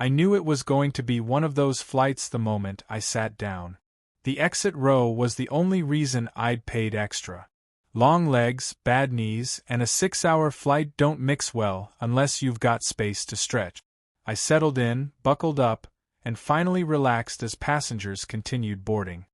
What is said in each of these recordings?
I knew it was going to be one of those flights the moment I sat down. The exit row was the only reason I'd paid extra. Long legs, bad knees, and a 6-hour flight don't mix well unless you've got space to stretch. I settled in, buckled up, and finally relaxed as passengers continued boarding.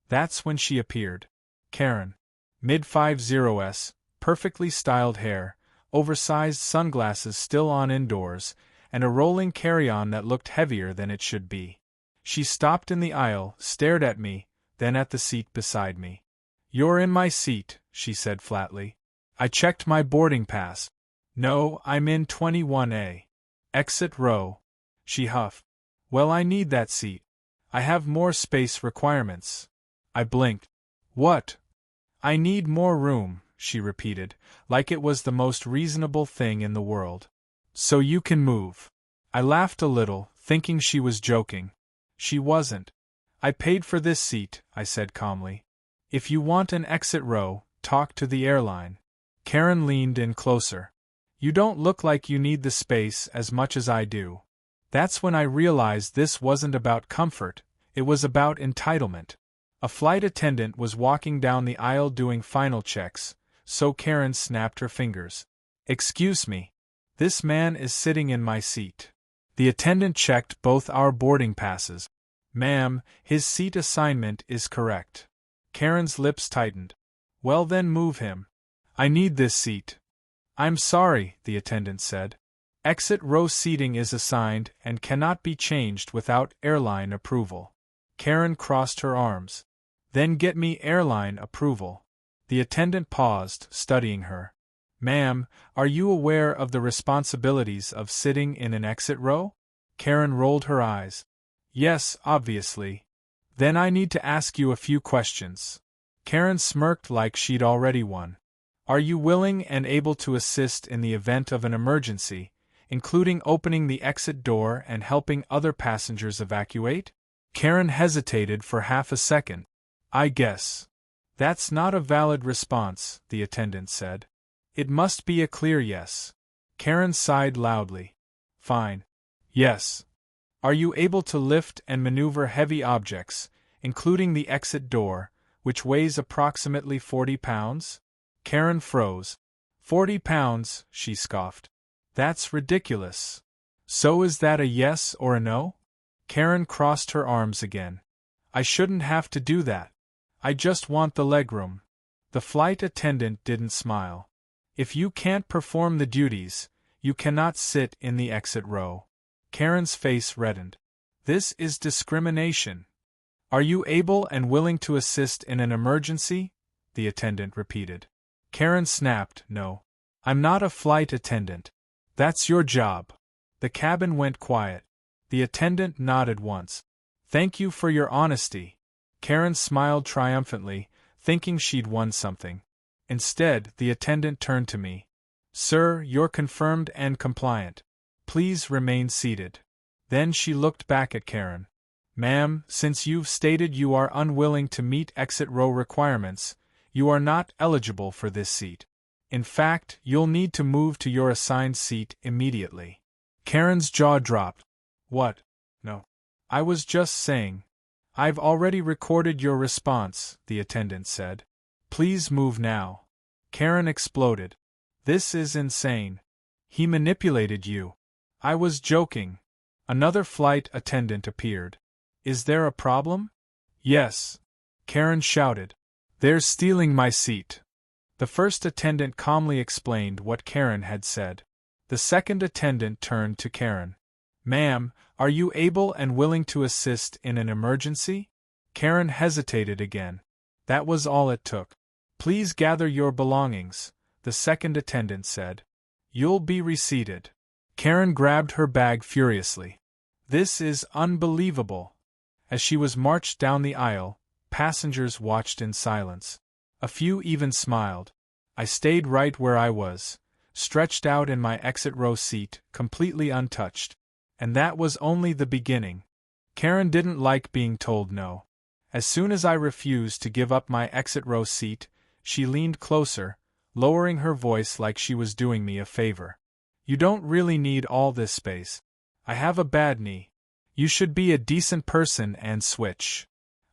That's when she appeared. Karen. Mid-50s, perfectly styled hair, oversized sunglasses still on indoors, and a rolling carry-on that looked heavier than it should be. She stopped in the aisle, stared at me, then at the seat beside me. "You're in my seat," she said flatly. I checked my boarding pass. "No, I'm in 21A. Exit row." She huffed. "Well, I need that seat. I have more space requirements." I blinked. "What?" "I need more room," she repeated, like it was the most reasonable thing in the world. "So you can move." I laughed a little, thinking she was joking. She wasn't. "I paid for this seat," I said calmly. "If you want an exit row, talk to the airline." Karen leaned in closer. "You don't look like you need the space as much as I do." That's when I realized this wasn't about comfort, it was about entitlement. A flight attendant was walking down the aisle doing final checks, so Karen snapped her fingers. "Excuse me. This man is sitting in my seat." The attendant checked both our boarding passes. "Ma'am, his seat assignment is correct." Karen's lips tightened. "Well then move him. I need this seat." "I'm sorry," the attendant said. "Exit row seating is assigned and cannot be changed without airline approval." Karen crossed her arms. "Then get me airline approval." The attendant paused, studying her. "Ma'am, are you aware of the responsibilities of sitting in an exit row?" Karen rolled her eyes. "Yes, obviously." "Then I need to ask you a few questions." Karen smirked like she'd already won. "Are you willing and able to assist in the event of an emergency, including opening the exit door and helping other passengers evacuate?" Karen hesitated for half a second. "I guess." "That's not a valid response," the attendant said. "It must be a clear yes." Karen sighed loudly. "Fine. Yes." "Are you able to lift and maneuver heavy objects, including the exit door, which weighs approximately 40 pounds? Karen froze. 40 pounds, she scoffed. "That's ridiculous." "So is that a yes or a no?" Karen crossed her arms again. "I shouldn't have to do that. I just want the legroom." The flight attendant didn't smile. "If you can't perform the duties, you cannot sit in the exit row." Karen's face reddened. "This is discrimination." "Are you able and willing to assist in an emergency?" the attendant repeated. Karen snapped, "No. I'm not a flight attendant." "That's your job." The cabin went quiet. The attendant nodded once. "Thank you for your honesty." Karen smiled triumphantly, thinking she'd won something. Instead, the attendant turned to me. "Sir, you're confirmed and compliant. Please remain seated." Then she looked back at Karen. "Ma'am, since you've stated you are unwilling to meet exit row requirements, you are not eligible for this seat. In fact, you'll need to move to your assigned seat immediately." Karen's jaw dropped. "What? No. I was just saying." "I've already recorded your response," the attendant said. "Please move now." Karen exploded. "This is insane. He manipulated you." "I was joking." Another flight attendant appeared. "Is there a problem?" "Yes." Karen shouted. "They're stealing my seat." The first attendant calmly explained what Karen had said. The second attendant turned to Karen. "Ma'am, are you able and willing to assist in an emergency?" Karen hesitated again. That was all it took. "Please gather your belongings," the second attendant said. "You'll be reseated." Karen grabbed her bag furiously. "This is unbelievable." As she was marched down the aisle, passengers watched in silence. A few even smiled. I stayed right where I was, stretched out in my exit row seat, completely untouched. And that was only the beginning. Karen didn't like being told no. As soon as I refused to give up my exit row seat, she leaned closer, lowering her voice like she was doing me a favor. "You don't really need all this space. I have a bad knee. You should be a decent person and switch.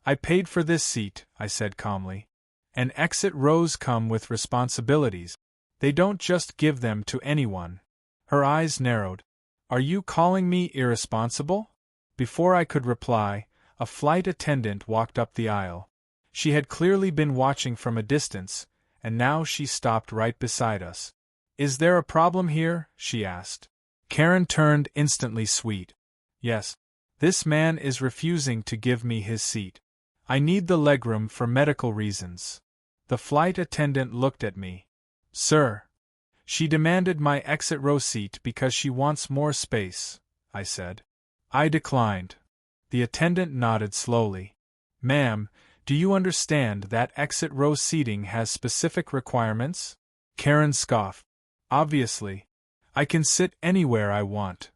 I paid for this seat, I said calmly. And exit rows come with responsibilities. They don't just give them to anyone. Her eyes narrowed. Are you calling me irresponsible? Before I could reply, a flight attendant walked up the aisle. She had clearly been watching from a distance, and now she stopped right beside us. Is there a problem here? She asked. Karen turned instantly sweet. Yes. This man is refusing to give me his seat. I need the legroom for medical reasons. The flight attendant looked at me. Sir. She demanded my exit row seat because she wants more space, I said. I declined. The attendant nodded slowly. Ma'am, do you understand that exit row seating has specific requirements? Karen scoffed. Obviously. I can sit anywhere I want.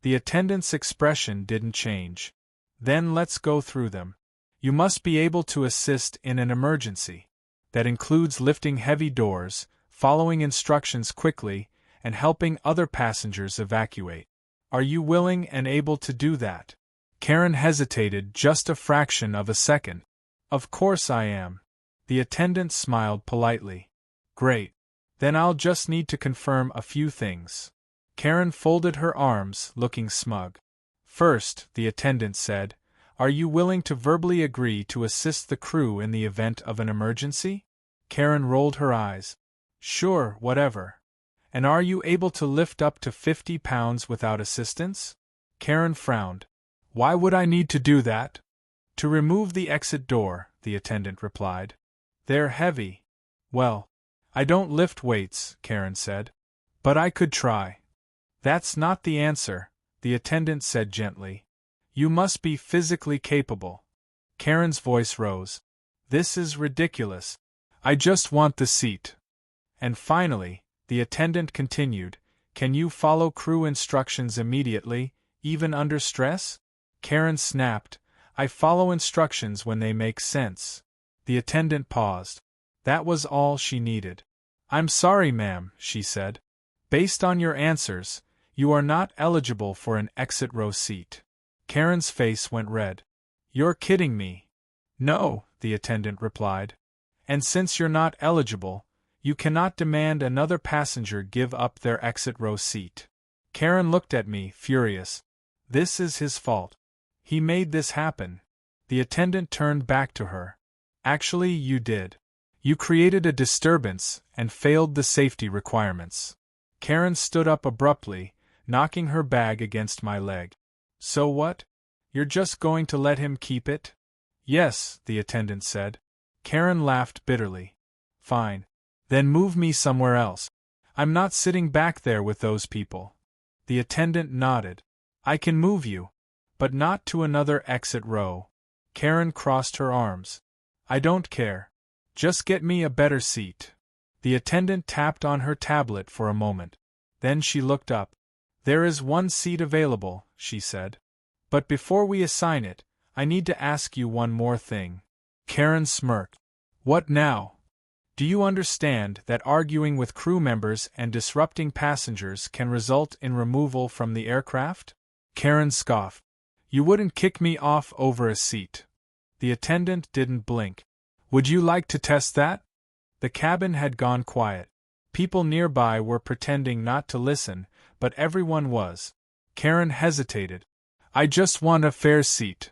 The attendant's expression didn't change. Then let's go through them. You must be able to assist in an emergency. That includes lifting heavy doors, following instructions quickly, and helping other passengers evacuate. Are you willing and able to do that? Karen hesitated just a fraction of a second. Of course I am. The attendant smiled politely. Great. Then I'll just need to confirm a few things. Karen folded her arms, looking smug. First, the attendant said, are you willing to verbally agree to assist the crew in the event of an emergency? Karen rolled her eyes. Sure, whatever. And are you able to lift up to 50 pounds without assistance? Karen frowned. Why would I need to do that? To remove the exit door, the attendant replied. They're heavy. Well, I don't lift weights, Karen said. But I could try. That's not the answer, the attendant said gently. You must be physically capable. Karen's voice rose. This is ridiculous. I just want the seat. And finally, the attendant continued, can you follow crew instructions immediately, even under stress? Karen snapped, I follow instructions when they make sense. The attendant paused. That was all she needed. I'm sorry, ma'am, she said. Based on your answers, you are not eligible for an exit row seat. Karen's face went red. You're kidding me. No, the attendant replied. And since you're not eligible, you cannot demand another passenger give up their exit row seat. Karen looked at me, furious. This is his fault. He made this happen. The attendant turned back to her. Actually, you did. You created a disturbance and failed the safety requirements. Karen stood up abruptly, knocking her bag against my leg. So what? You're just going to let him keep it? Yes, the attendant said. Karen laughed bitterly. Fine. Then move me somewhere else. I'm not sitting back there with those people. The attendant nodded. I can move you. But not to another exit row. Karen crossed her arms. I don't care. Just get me a better seat. The attendant tapped on her tablet for a moment. Then she looked up. There is one seat available, she said. But before we assign it, I need to ask you one more thing. Karen smirked. What now? Do you understand that arguing with crew members and disrupting passengers can result in removal from the aircraft? Karen scoffed. You wouldn't kick me off over a seat. The attendant didn't blink. Would you like to test that? The cabin had gone quiet. People nearby were pretending not to listen, but everyone was. Karen hesitated. I just want a fair seat.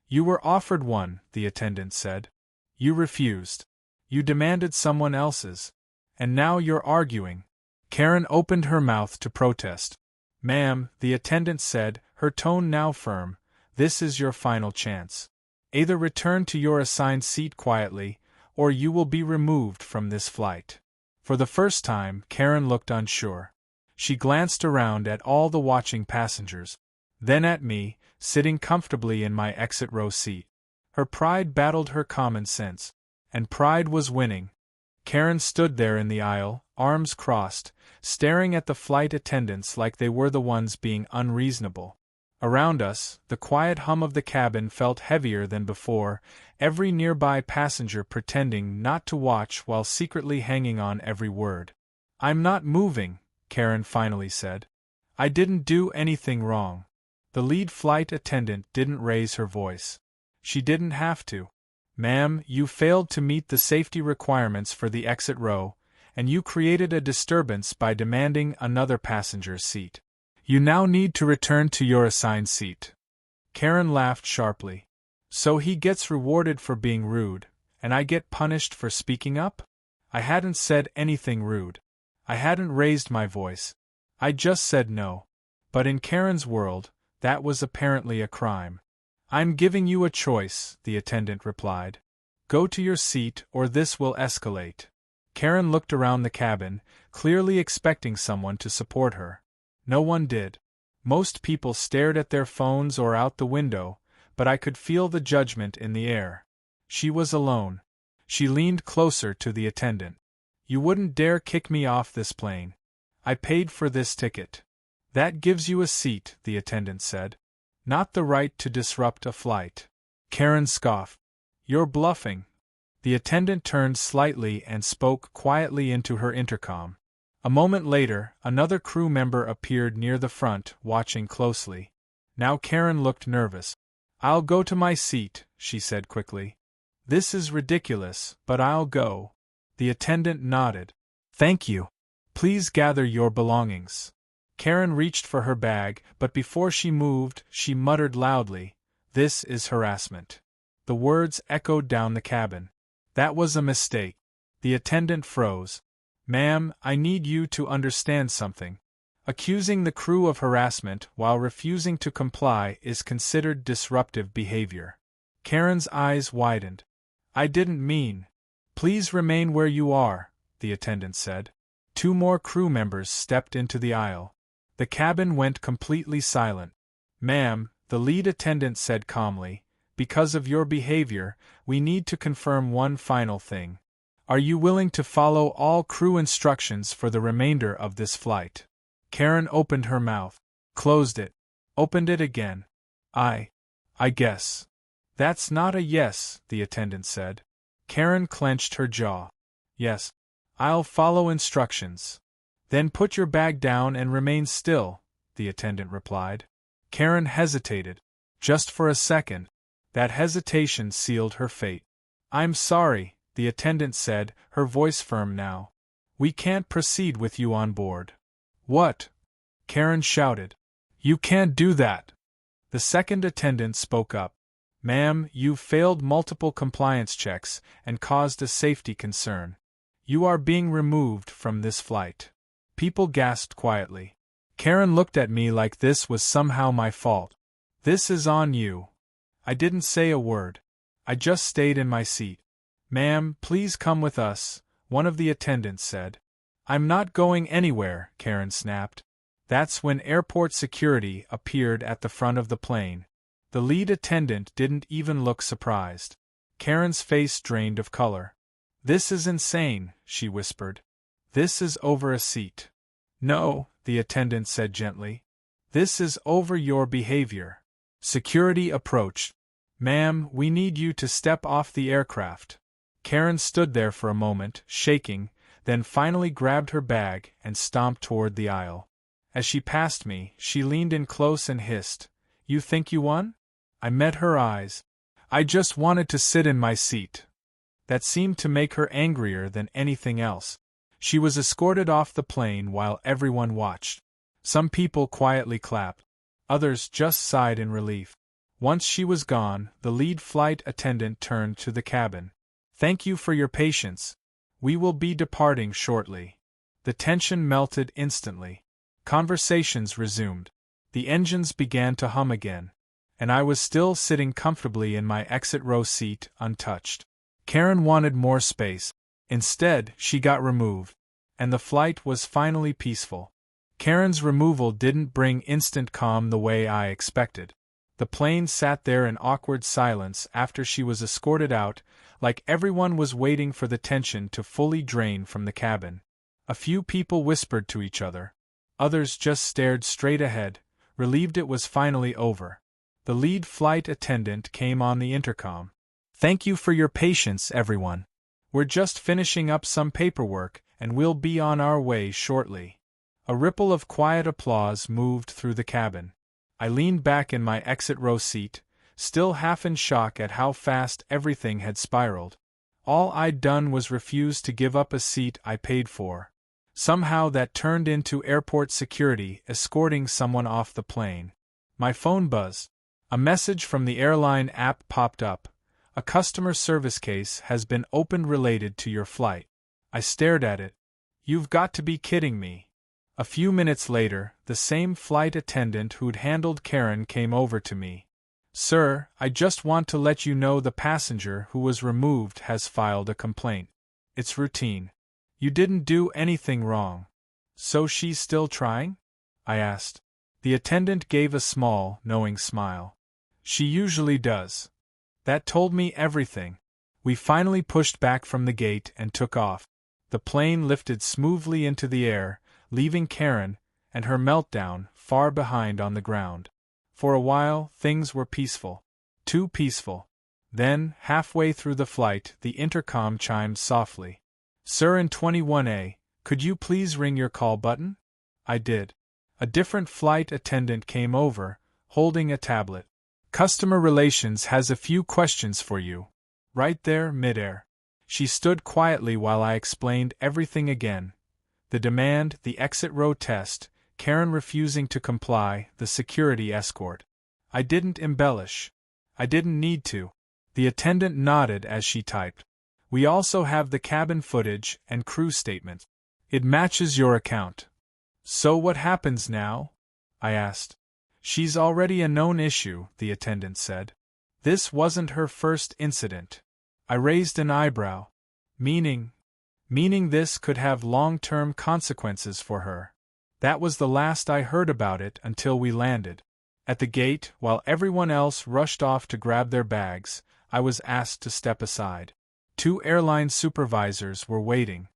You were offered one, the attendant said. You refused. You demanded someone else's. And now you're arguing. Karen opened her mouth to protest. Ma'am, the attendant said, her tone now firm, this is your final chance. Either return to your assigned seat quietly, or you will be removed from this flight. For the first time, Karen looked unsure. She glanced around at all the watching passengers, then at me, sitting comfortably in my exit row seat. Her pride battled her common sense, and pride was winning. Karen stood there in the aisle, arms crossed, staring at the flight attendants like they were the ones being unreasonable. Around us, the quiet hum of the cabin felt heavier than before, every nearby passenger pretending not to watch while secretly hanging on every word. I'm not moving, Karen finally said. I didn't do anything wrong. The lead flight attendant didn't raise her voice. She didn't have to. "Ma'am, you failed to meet the safety requirements for the exit row, and you created a disturbance by demanding another passenger's seat. You now need to return to your assigned seat." Karen laughed sharply. "So he gets rewarded for being rude, and I get punished for speaking up?" I hadn't said anything rude. I hadn't raised my voice. I just said no. But in Karen's world, that was apparently a crime. "I'm giving you a choice," the attendant replied. "Go to your seat or this will escalate." Karen looked around the cabin, clearly expecting someone to support her. No one did. Most people stared at their phones or out the window, but I could feel the judgment in the air. She was alone. She leaned closer to the attendant. "You wouldn't dare kick me off this plane. I paid for this ticket." "That gives you a seat," the attendant said. "Not the right to disrupt a flight." Karen scoffed. "You're bluffing." The attendant turned slightly and spoke quietly into her intercom. A moment later, another crew member appeared near the front, watching closely. Now Karen looked nervous. "I'll go to my seat," she said quickly. "This is ridiculous, but I'll go." The attendant nodded. "Thank you. Please gather your belongings." Karen reached for her bag, but before she moved, she muttered loudly, "This is harassment." The words echoed down the cabin. That was a mistake. The attendant froze. "Ma'am, I need you to understand something. Accusing the crew of harassment while refusing to comply is considered disruptive behavior." Karen's eyes widened. "I didn't mean." "Please remain where you are," the attendant said. Two more crew members stepped into the aisle. The cabin went completely silent. "Ma'am," the lead attendant said calmly, "because of your behavior, we need to confirm one final thing. Are you willing to follow all crew instructions for the remainder of this flight?" Karen opened her mouth, closed it, opened it again. I guess." "That's not a yes," the attendant said. Karen clenched her jaw. "Yes. I'll follow instructions." "Then put your bag down and remain still," the attendant replied. Karen hesitated. Just for a second. That hesitation sealed her fate. "I'm sorry," the attendant said, her voice firm now. "We can't proceed with you on board." "What?" Karen shouted. "You can't do that." The second attendant spoke up. "Ma'am, you've failed multiple compliance checks and caused a safety concern. You are being removed from this flight." People gasped quietly. Karen looked at me like this was somehow my fault. "This is on you." I didn't say a word. I just stayed in my seat. "Ma'am, please come with us," one of the attendants said. "I'm not going anywhere," Karen snapped. That's when airport security appeared at the front of the plane. The lead attendant didn't even look surprised. Karen's face drained of color. "This is insane," she whispered. "This is over a seat." "No," the attendant said gently. "This is over your behavior." Security approached. "Ma'am, we need you to step off the aircraft." Karen stood there for a moment, shaking, then finally grabbed her bag and stomped toward the aisle. As she passed me, she leaned in close and hissed, "You think you won?" I met her eyes. "I just wanted to sit in my seat." That seemed to make her angrier than anything else. She was escorted off the plane while everyone watched. Some people quietly clapped. Others just sighed in relief. Once she was gone, the lead flight attendant turned to the cabin. "Thank you for your patience. We will be departing shortly." The tension melted instantly. Conversations resumed. The engines began to hum again. And I was still sitting comfortably in my exit row seat, untouched. Karen wanted more space. Instead, she got removed. And the flight was finally peaceful. Karen's removal didn't bring instant calm the way I expected. The plane sat there in awkward silence after she was escorted out, like everyone was waiting for the tension to fully drain from the cabin. A few people whispered to each other. Others just stared straight ahead, relieved it was finally over. The lead flight attendant came on the intercom. "Thank you for your patience, everyone. We're just finishing up some paperwork, and we'll be on our way shortly." A ripple of quiet applause moved through the cabin. I leaned back in my exit row seat, still half in shock at how fast everything had spiraled. All I'd done was refuse to give up a seat I paid for. Somehow that turned into airport security escorting someone off the plane. My phone buzzed. A message from the Airline app popped up. A customer service case has been opened related to your flight. I stared at it. You've got to be kidding me. A few minutes later, the same flight attendant who'd handled Karen came over to me. Sir, I just want to let you know the passenger who was removed has filed a complaint. It's routine. You didn't do anything wrong. So she's still trying? I asked. The attendant gave a small, knowing smile. She usually does. That told me everything. We finally pushed back from the gate and took off. The plane lifted smoothly into the air, leaving Karen and her meltdown far behind on the ground. For a while, things were peaceful. Too peaceful. Then, halfway through the flight, the intercom chimed softly. Sir in 21A, could you please ring your call button? I did. A different flight attendant came over, holding a tablet. Customer Relations has a few questions for you. Right there, midair. She stood quietly while I explained everything again. The demand, the exit row test, Karen refusing to comply, the security escort. I didn't embellish. I didn't need to. The attendant nodded as she typed. We also have the cabin footage and crew statement. It matches your account. So what happens now? I asked. She's already a known issue, the attendant said. This wasn't her first incident. I raised an eyebrow. Meaning this could have long-term consequences for her. That was the last I heard about it until we landed. At the gate, while everyone else rushed off to grab their bags, I was asked to step aside. 2 airline supervisors were waiting.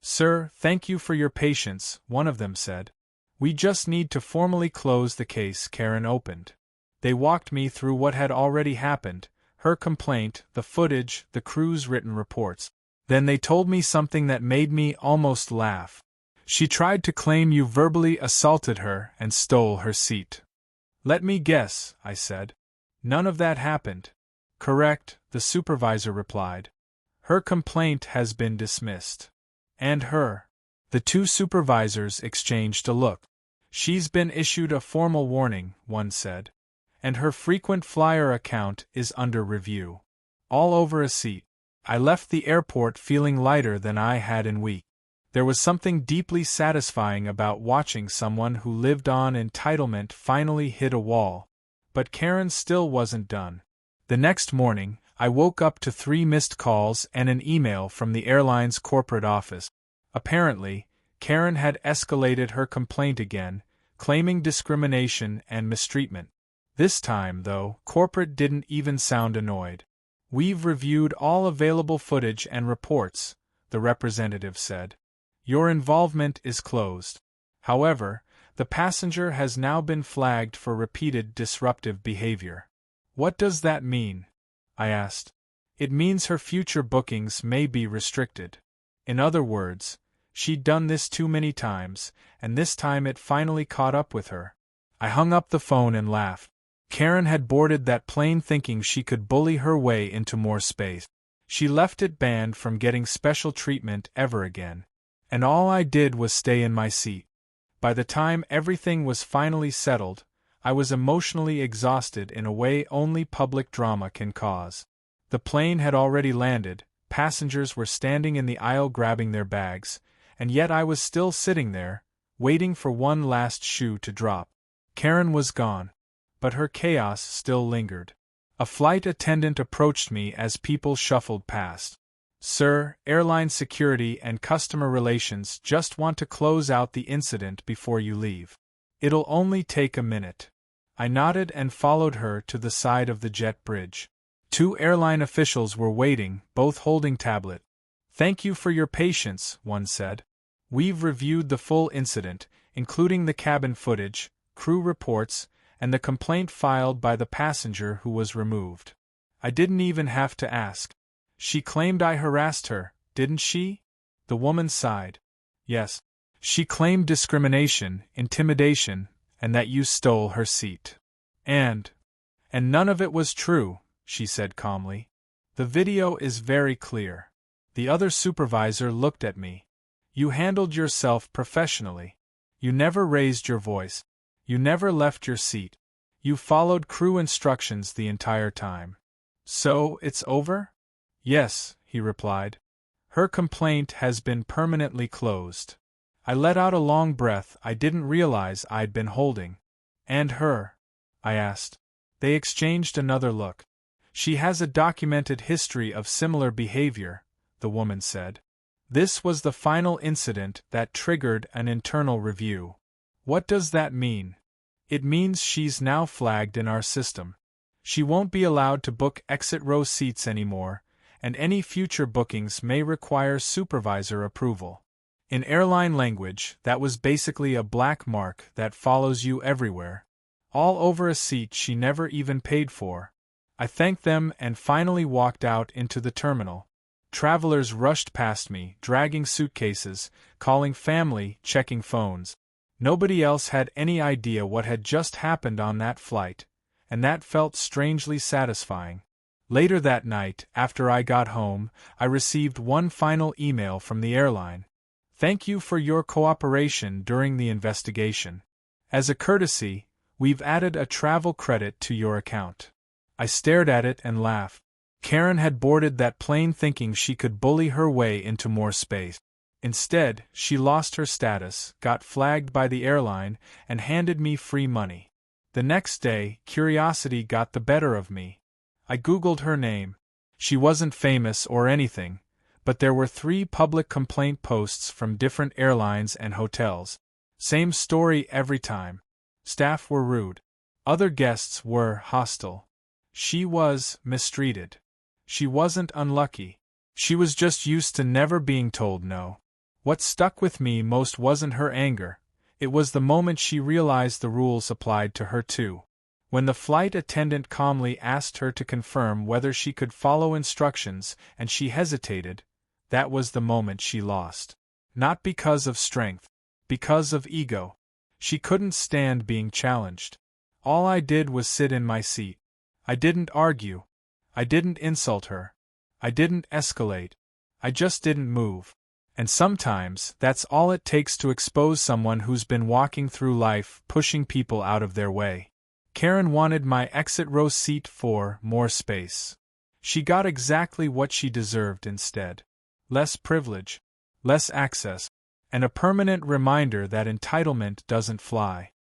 Sir, thank you for your patience, one of them said. We just need to formally close the case, Karen opened. They walked me through what had already happened, her complaint, the footage, the crew's written reports. Then they told me something that made me almost laugh. She tried to claim you verbally assaulted her and stole her seat. Let me guess, I said. None of that happened. Correct, the supervisor replied. Her complaint has been dismissed. And her. The 2 supervisors exchanged a look. She's been issued a formal warning, one said. And her frequent flyer account is under review. All over a seat. I left the airport feeling lighter than I had in weeks. There was something deeply satisfying about watching someone who lived on entitlement finally hit a wall. But Karen still wasn't done. The next morning, I woke up to 3 missed calls and an email from the airline's corporate office. Apparently, Karen had escalated her complaint again, claiming discrimination and mistreatment. This time, though, corporate didn't even sound annoyed. We've reviewed all available footage and reports, the representative said. Your involvement is closed. However, the passenger has now been flagged for repeated disruptive behavior. What does that mean? I asked. It means her future bookings may be restricted. In other words, she'd done this too many times, and this time it finally caught up with her. I hung up the phone and laughed. Karen had boarded that plane thinking she could bully her way into more space. She left it banned from getting special treatment ever again. And all I did was stay in my seat. By the time everything was finally settled, I was emotionally exhausted in a way only public drama can cause. The plane had already landed, passengers were standing in the aisle grabbing their bags, and yet I was still sitting there, waiting for one last shoe to drop. Karen was gone. But her chaos still lingered. A flight attendant approached me as people shuffled past. Sir, airline security and customer relations just want to close out the incident before you leave. It'll only take a minute. I nodded and followed her to the side of the jet bridge. 2 airline officials were waiting, both holding tablet. Thank you for your patience, one said. We've reviewed the full incident, including the cabin footage, crew reports, and the complaint filed by the passenger who was removed. I didn't even have to ask. She claimed I harassed her, didn't she? The woman sighed. Yes. She claimed discrimination, intimidation, and that you stole her seat. And none of it was true, she said calmly. The video is very clear. The other supervisor looked at me. You handled yourself professionally. You never raised your voice. You never left your seat. You followed crew instructions the entire time. So, it's over? Yes, he replied. Her complaint has been permanently closed. I let out a long breath I didn't realize I'd been holding. And her? I asked. They exchanged another look. She has a documented history of similar behavior, the woman said. This was the final incident that triggered an internal review. What does that mean? It means she's now flagged in our system. She won't be allowed to book exit row seats anymore, and any future bookings may require supervisor approval. In airline language, that was basically a black mark that follows you everywhere. All over a seat she never even paid for. I thanked them and finally walked out into the terminal. Travelers rushed past me, dragging suitcases, calling family, checking phones. Nobody else had any idea what had just happened on that flight, and that felt strangely satisfying. Later that night, after I got home, I received one final email from the airline. Thank you for your cooperation during the investigation. As a courtesy, we've added a travel credit to your account. I stared at it and laughed. Karen had boarded that plane thinking she could bully her way into more space. Instead, she lost her status, got flagged by the airline, and handed me free money. The next day, curiosity got the better of me. I Googled her name. She wasn't famous or anything, but there were 3 public complaint posts from different airlines and hotels. Same story every time. Staff were rude. Other guests were hostile. She was mistreated. She wasn't unlucky. She was just used to never being told no. What stuck with me most wasn't her anger. It was the moment she realized the rules applied to her too. When the flight attendant calmly asked her to confirm whether she could follow instructions and she hesitated, that was the moment she lost. Not because of strength, because of ego. She couldn't stand being challenged. All I did was sit in my seat. I didn't argue. I didn't insult her. I didn't escalate. I just didn't move. And sometimes, that's all it takes to expose someone who's been walking through life pushing people out of their way. Karen wanted my exit row seat for more space. She got exactly what she deserved instead. Less privilege, less access, and a permanent reminder that entitlement doesn't fly.